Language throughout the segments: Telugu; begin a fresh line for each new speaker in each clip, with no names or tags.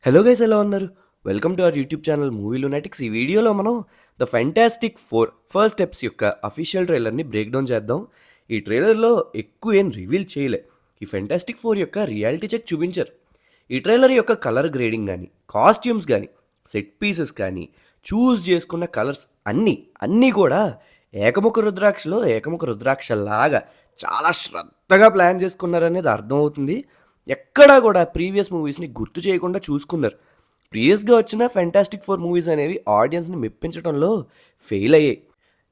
హలో గైస్, ఎలా ఉన్నారు? Welcome to our YouTube channel movie lunatics. ఈ వీడియోలో మనం the fantastic four first steps యొక్క అఫీషియల్ ట్రైలర్ని బ్రేక్ డౌన్ చేద్దాం. ఈ ట్రైలర్లో ఎక్కువ ఏం రివీల్ చేయలే. ఈ ఫెంటాస్టిక్ ఫోర్ యొక్క రియాలిటీ చెక్ చూపించారు. ఈ ట్రైలర్ యొక్క కలర్ గ్రేడింగ్ కానీ, కాస్ట్యూమ్స్ కానీ, సెట్ పీసెస్ కానీ, చూస్ చేసుకున్న కలర్స్ అన్నీ కూడా ఏకముఖ రుద్రాక్షలాగా చాలా శ్రద్ధగా ప్లాన్ చేసుకున్నారనేది అర్థమవుతుంది. ఎక్కడా కూడా ప్రీవియస్ మూవీస్ని గుర్తు చేయకుండా చూసుకున్నారు. ప్రీవియస్గా వచ్చిన ఫెంటాస్టిక్ ఫోర్ మూవీస్ అనేవి ఆడియన్స్ని మెప్పించడంలో ఫెయిల్ అయ్యాయి.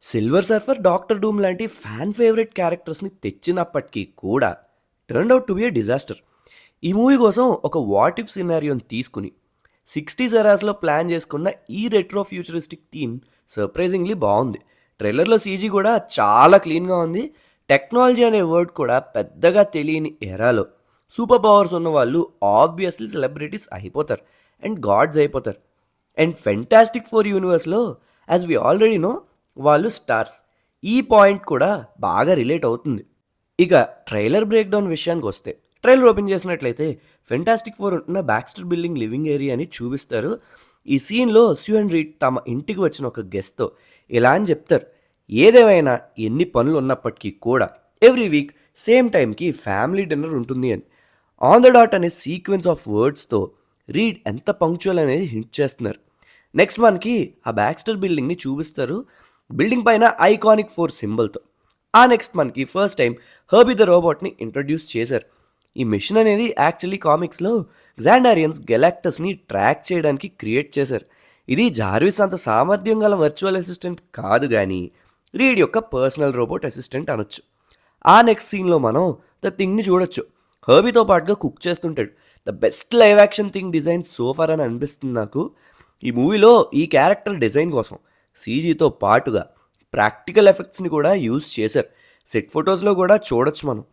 సిల్వర్ సర్ఫర్, డాక్టర్ డూమ్ లాంటి ఫ్యాన్ ఫేవరెట్ క్యారెక్టర్స్ని తెచ్చినప్పటికీ కూడా turn out to be a disaster. ఈ మూవీ కోసం ఒక వాట్ ఇఫ్ సినారియోని తీసుకుని 60s ఎరాస్లో ప్లాన్ చేసుకున్న ఈ రెట్రో ఫ్యూచరిస్టిక్ థీమ్ సర్ప్రైజింగ్లీ బాగుంది. ట్రైలర్లో సీజీ కూడా చాలా క్లీన్గా ఉంది. టెక్నాలజీ అనే వర్డ్ కూడా పెద్దగా తెలియని ఎరాలో సూపర్ పవర్స్ ఉన్న వాళ్ళు ఆబ్వియస్లీ సెలబ్రిటీస్ అయిపోతారు అండ్ గాడ్స్ అయిపోతారు. అండ్ ఫెంటాస్టిక్ ఫోర్ యూనివర్స్లో యాజ్ వి ఆల్రెడీ నో వాళ్ళు స్టార్స్. ఈ పాయింట్ కూడా బాగా రిలేట్ అవుతుంది. ఇక ట్రైలర్ బ్రేక్ డౌన్ విషయానికి వస్తే, ట్రైలర్ ఓపెన్ చేసినట్లయితే ఫెంటాస్టిక్ ఫోర్ ఉంటున్న బ్యాక్స్టర్ బిల్డింగ్ లివింగ్ ఏరియాని చూపిస్తారు. ఈ సీన్లో స్యూ అండ్ రీడ్ తమ ఇంటికి వచ్చిన ఒక గెస్ట్తో ఇలా అని చెప్తారు, ఏదేమైనా ఎన్ని పనులు ఉన్నప్పటికీ కూడా ఎవ్రీ వీక్ సేమ్ టైంకి ఫ్యామిలీ డిన్నర్ ఉంటుంది అని. ఆన్ ద డాట్ అనే సీక్వెన్స్ ఆఫ్ వర్డ్స్తో రీడ్ ఎంత పంక్చువల్ అనేది హింట్ చేస్తున్నారు. నెక్స్ట్ మనకి ఆ బ్యాక్స్టర్ బిల్డింగ్ని చూపిస్తారు, బిల్డింగ్ పైన ఐకానిక్ ఫోర్ సింబల్తో. ఆ నెక్స్ట్ మనకి ఫస్ట్ టైం హర్బీ ద రోబోట్ని ఇంట్రడ్యూస్ చేశారు. ఈ మిషన్ అనేది యాక్చువల్లీ కామిక్స్లో గ్జాండారియన్స్ గెలాక్టస్ని ట్రాక్ చేయడానికి క్రియేట్ చేశారు. ఇది జార్విస్ అంత సామర్థ్యం గల వర్చువల్ అసిస్టెంట్ కాదు, కానీ రీడ్ యొక్క పర్సనల్ రోబోట్ అసిస్టెంట్ అనొచ్చు. ఆ నెక్స్ట్ సీన్లో మనం ద థింగ్ని చూడొచ్చు. హర్బీతో పాటుగా కుక్ చేస్తుంటాడు. The best live action thing design so far అని అనిపిస్తుంది నాకు. ఈ మూవీలో ఈ క్యారెక్టర్ డిజైన్ కోసం సీజీతో పాటుగా ప్రాక్టికల్ ఎఫెక్ట్స్ని కూడా యూజ్ చేశారు. సెట్ ఫొటోస్లో కూడా చూడొచ్చు మనం.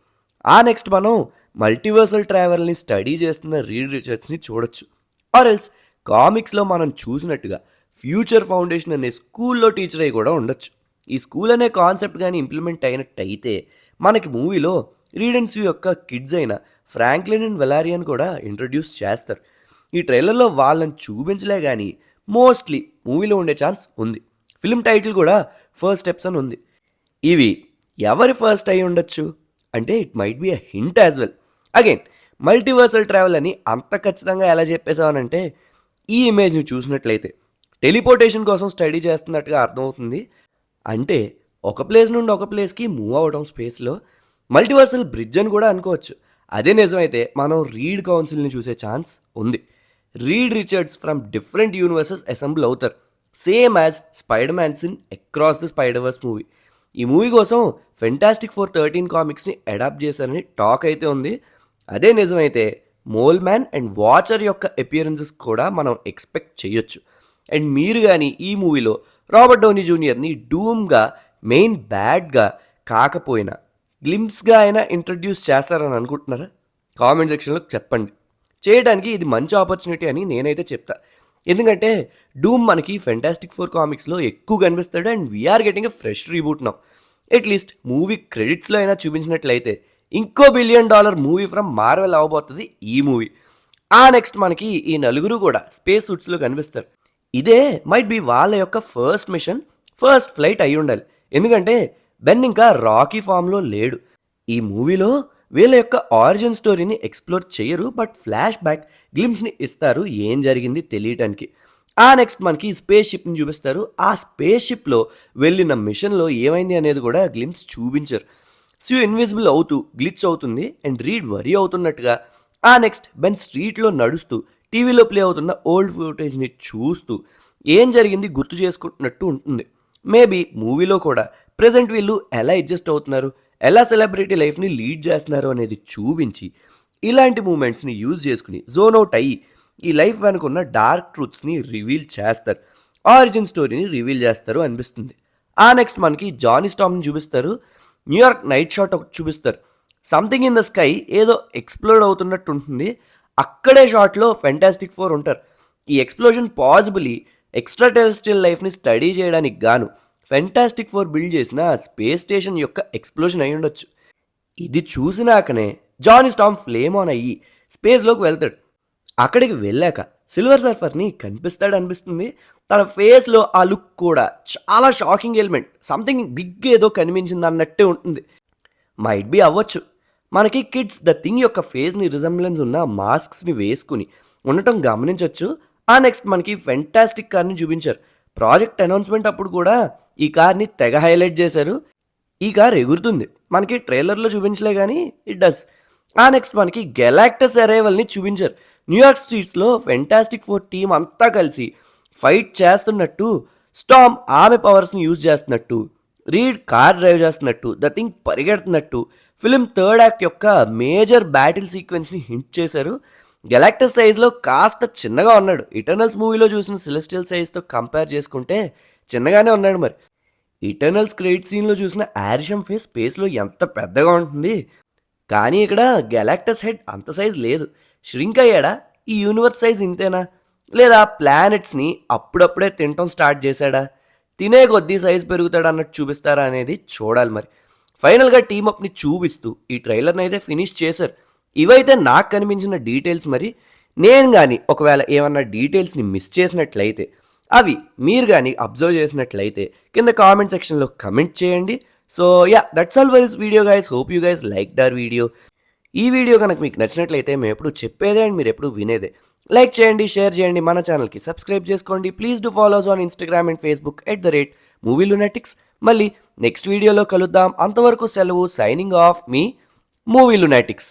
ఆ నెక్స్ట్ మనం మల్టీవర్సల్ ట్రావెల్ని స్టడీ చేస్తున్న రీడ్ రిచర్డ్స్ని చూడొచ్చు. ఆర్ ఎల్స్ కామిక్స్లో మనం చూసినట్టుగా ఫ్యూచర్ ఫౌండేషన్ అనే స్కూల్లో టీచర్ అయి కూడా ఉండొచ్చు. ఈ స్కూల్ అనే కాన్సెప్ట్ కానీ ఇంప్లిమెంట్ అయినట్టయితే మనకి మూవీలో రీడ్ అండ్ స్యూ యొక్క కిడ్స్ అయిన ఫ్రాంక్లిన్ అండ్ వెలారియన్ కూడా ఇంట్రడ్యూస్ చేస్తారు. ఈ ట్రైలర్లో వాళ్ళని చూపించలే, కానీ మోస్ట్లీ మూవీలో ఉండే ఛాన్స్ ఉంది. ఫిల్మ్ టైటిల్ కూడా ఫస్ట్ స్టెప్స్ అని ఉంది. ఇవి ఎవరి ఫస్ట్ అయి ఉండొచ్చు అంటే it might be a hint as well. Again multiversal travel అని అంత ఖచ్చితంగా ఎలా చెప్పేసామనంటే, ఈ ఇమేజ్ని చూసినట్లయితే టెలిపోర్టేషన్ కోసం స్టడీ చేస్తున్నట్టుగా అర్థమవుతుంది. అంటే ఒక ప్లేస్ నుండి ఒక ప్లేస్కి మూవ్ అవ్వడం స్పేస్లో మల్టీవర్సల్ బ్రిడ్జ్ అని కూడా అనుకోవచ్చు. అదే నిజమైతే మనం రీడ్ కౌన్సిల్ని చూసే ఛాన్స్ ఉంది. Reed Richards from different universes assemble అవుతారు, same as Spider mans in across the spiderverse movie. ఈ మూవీ కోసం ఫెంటాస్టిక్ ఫోర్ 13 కామిక్స్ని అడాప్ట్ చేశారని టాక్ అయితే ఉంది. అదే నిజమైతే మోల్ మ్యాన్ అండ్ వాచర్ యొక్క అపియరెన్సెస్ కూడా మనం ఎక్స్పెక్ట్ చేయొచ్చు. అండ్ మీరు కానీ ఈ మూవీలో రాబర్ట్ డౌనీ జూనియర్ని డూమ్గా మెయిన్ బ్యాడ్గా కాకపోయినా గ్లింప్స్గా అయినా ఇంట్రడ్యూస్ చేస్తారని అనుకుంటున్నారా? కామెంట్ సెక్షన్లో చెప్పండి. చేయడానికి ఇది మంచి ఆపర్చునిటీ అని నేనైతే చెప్తా. ఎందుకంటే డూమ్ మనకి ఫెంటాస్టిక్ ఫోర్ కామిక్స్లో ఎక్కువ కనిపిస్తాడు and we're getting a fresh reboot now. At least movie క్రెడిట్స్లో అయినా చూపించినట్లయితే ఇంకో $1 బిలియన్ మూవీ ఫ్రమ్ మార్వెల్ అవ్వబోతుంది ఈ మూవీ. ఆ నెక్స్ట్ మనకి ఈ నలుగురు కూడా స్పేస్ సూట్స్లో కనిపిస్తారు. ఇదే మైట్ బి వాళ్ళ యొక్క ఫస్ట్ మిషన్, ఫస్ట్ ఫ్లైట్ అయి ఉండాలి. ఎందుకంటే బెన్ ఇంకా రాకీ ఫామ్లో లేడు. ఈ మూవీలో వీళ్ళ యొక్క ఆరిజిన్ స్టోరీని ఎక్స్ప్లోర్ చేయరు, బట్ ఫ్లాష్ బ్యాక్ గ్లిమ్స్ని ఇస్తారు ఏం జరిగింది తెలియటానికి. ఆ నెక్స్ట్ మనకి స్పేస్ షిప్ని చూపిస్తారు. ఆ స్పేస్ షిప్లో వెళ్ళిన మిషన్లో ఏమైంది అనేది కూడా గ్లిమ్స్ చూపించారు. స్యూ ఇన్విజిబుల్ అవుతూ గ్లిచ్ అవుతుంది అండ్ రీడ్ వరీ అవుతున్నట్టుగా. ఆ నెక్స్ట్ బెన్ స్ట్రీట్లో నడుస్తూ టీవీలో ప్లే అవుతున్న ఓల్డ్ ఫుటేజ్ని చూస్తూ ఏం జరిగింది గుర్తు చేసుకుంటున్నట్టు ఉంటుంది. మేబీ మూవీలో కూడా ప్రజెంట్ వీళ్ళు ఎలా అడ్జస్ట్ అవుతున్నారు, ఎలా సెలబ్రిటీ లైఫ్ని లీడ్ చేస్తున్నారు అనేది చూపించి ఇలాంటి మూమెంట్స్ని యూజ్ చేసుకుని జోన్ అవుట్ అయ్యి ఈ లైఫ్ వెనుకున్న డార్క్ ట్రూత్స్ని రివీల్ చేస్తారు, ఆరిజిన్ స్టోరీని రివీల్ చేస్తారు అనిపిస్తుంది. ఆ నెక్స్ట్ మనకి జానీ స్టామ్ని చూపిస్తారు. న్యూయార్క్ నైట్ షాట్ ఒకటి చూపిస్తారు. సంథింగ్ ఇన్ ద స్కై ఏదో ఎక్స్ప్లోడ్ అవుతున్నట్టు ఉంటుంది. అక్కడే షాట్లో ఫెంటాస్టిక్ ఫోర్ ఉంటారు. ఈ ఎక్స్ప్లోజన్ పాసిబుల్లీ ఎక్స్ట్రా టెరెస్ట్రియల్ లైఫ్ని స్టడీ చేయడానికి గాను ఫెంటాస్టిక్ ఫోర్ బిల్డ్ చేసిన స్పేస్ స్టేషన్ యొక్క ఎక్స్ప్లోజన్ అయి ఉండొచ్చు. ఇది చూసినాకనే జానీ స్టామ్ ఫ్లేమ్ ఆన్ అయ్యి స్పేస్లోకి వెళ్తాడు. అక్కడికి వెళ్ళాక సిల్వర్ సర్ఫర్ని కనిపిస్తాడు అనిపిస్తుంది. తన ఫేస్లో ఆ లుక్ కూడా చాలా షాకింగ్ ఎలిమెంట్, సంథింగ్ బిగ్ ఏదో కనిపించింది అన్నట్టే ఉంటుంది. మైట్ బి అవ్వచ్చు. మనకి కిడ్స్ ద థింగ్ యొక్క ఫేస్ని రిజంబ్లెన్స్ ఉన్న మాస్క్స్ని వేసుకుని ఉండటం గమనించవచ్చు. ఆ నెక్స్ట్ మనకి ఫెంటాస్టిక్ కార్ని చూపించారు. ప్రాజెక్ట్ అనౌన్స్మెంట్ అప్పుడు కూడా ఈ కార్ని తెగ హైలైట్ చేశారు. ఈ కార్ ఎగురుతుంది, మనకి ట్రైలర్లో చూపించలే కానీ ఇట్ డస్. ఆ నెక్స్ట్ మనకి గెలాక్టస్ అరైవల్ని చూపించారు. న్యూయార్క్ స్ట్రీట్స్లో ఫెంటాస్టిక్ ఫోర్ టీం అంతా కలిసి ఫైట్ చేస్తున్నట్టు, స్టామ్ ఆమె పవర్స్ని యూజ్ చేస్తున్నట్టు, రీడ్ కార్ డ్రైవ్ చేస్తున్నట్టు, ద థింగ్ పరిగెడుతున్నట్టు ఫిలిం థర్డ్ యాక్ట్ యొక్క మేజర్ బ్యాటిల్ సీక్వెన్స్ని హింట్ చేశారు. గెలాక్టస్ సైజ్లో కాస్త చిన్నగా ఉన్నాడు. ఇటర్నల్స్ మూవీలో చూసిన సెలెస్టియల్ సైజ్తో కంపేర్ చేసుకుంటే చిన్నగానే ఉన్నాడు. మరి ఇటర్నల్స్ క్రెడిట్ సీన్లో చూసిన యారిషమ్ ఫేస్ స్పేస్లో ఎంత పెద్దగా ఉంటుంది, కానీ ఇక్కడ గెలాక్టస్ హెడ్ అంత సైజ్ లేదు. ష్రింక్ అయ్యాడా? ఈ యూనివర్స్ సైజ్ ఇంతేనా? లేదా ప్లానెట్స్ని అప్పుడప్పుడే తినటం స్టార్ట్ చేశాడా? తినే కొద్దీ సైజ్ పెరుగుతాడా అన్నట్టు చూపిస్తారా అనేది చూడాలి. మరి ఫైనల్గా టీమప్ని చూపిస్తూ ఈ ట్రైలర్ని అయితే ఫినిష్ చేశారు. ఇవైతే నాకు కనిపించిన డీటెయిల్స్. మరి నేను కానీ ఒకవేళ ఏమన్నా డీటెయిల్స్ని మిస్ చేసినట్లయితే, అవి మీరు కానీ అబ్జర్వ్ చేసినట్లయితే కింద కామెంట్ సెక్షన్లో కమెంట్ చేయండి. So yeah, that's all for this video guys. Hope you guys like the video. ఈ వీడియో కనుక మీకు నచ్చినట్లయితే మేము ఎప్పుడు చెప్పేదే అండ్ మీరు ఎప్పుడు వినేదే. లైక్ చేయండి, షేర్ చేయండి, మన ఛానల్కి సబ్స్క్రైబ్ చేసుకోండి. Please do follows on Instagram and Facebook @MovieLunatics. మళ్ళీ నెక్స్ట్ వీడియోలో కలుద్దాం. అంతవరకు సెలవు. సైనింగ్ ఆఫ్ మీ మూవీ లునాటిక్స్.